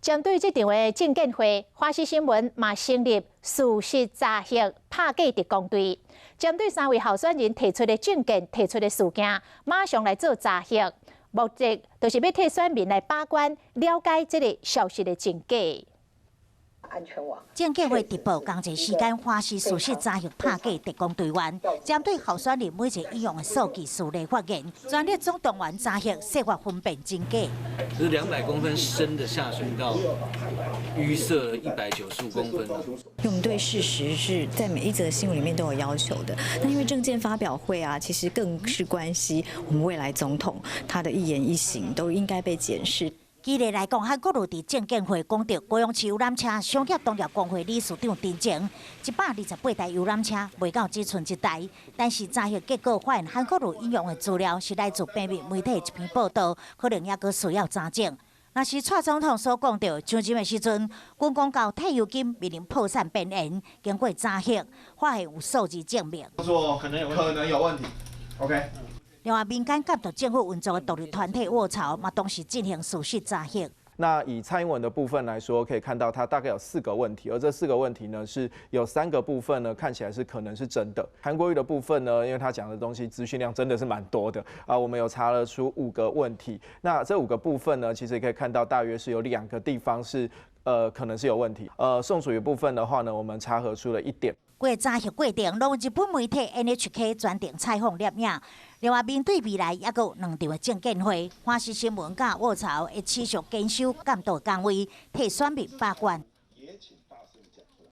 针对这场的证监会，华视新闻嘛成立事实查核拍假特工队，针对3位候选人提出的证件、提出的事件，马上来做查核。目的就是要替选民来把关，了解这个消息的真假。安全网。证监会直播工作时间，华视事实查核拍假特工队员，针对候选人每一个引用的数据数例发言，专业总动员查核，设法分辨真假。这是200公分深的下水道，淤塞195公分了。用对事实是在每一则新闻里面都有要求的。那因为政见发表会啊，其实更是关系我们未来总统他的一言一行都应该被检视。举例来讲，韩国瑜伫证监会讲到高雄市游览车商业农业工会理事长陈情，128台游览车未到只剩1台，但是查核结果发现韩国瑜引用的资料是来自平面媒体一篇报道，可能还阁需要查证。若是蔡总统所讲到上任的时阵，军公告退休金面临破产边缘，经过查核，发现有数字证明。说可能有问题。OK。另外，民间监督政府运作的独立团体卧槽，嘛同时进行事实查核。那以蔡英文的部分来说，可以看到它大概有4个问题，而这4个问题呢，是有3个部分呢看起来是可能是真的。韩国瑜的部分呢，因为他讲的东西资讯量真的是蛮多的啊，我们有查了出5个问题。那这5个部分呢，其实也可以看到大约是有2个地方是可能是有问题。宋楚瑜部分的话呢，我们查核出了1点。过查核过程，拢日本媒体 NHK 专程采访摄影。另外，面对未来，还有2场的证监会，华视新闻甲卧槽会持续检修监督岗位，替选民把关。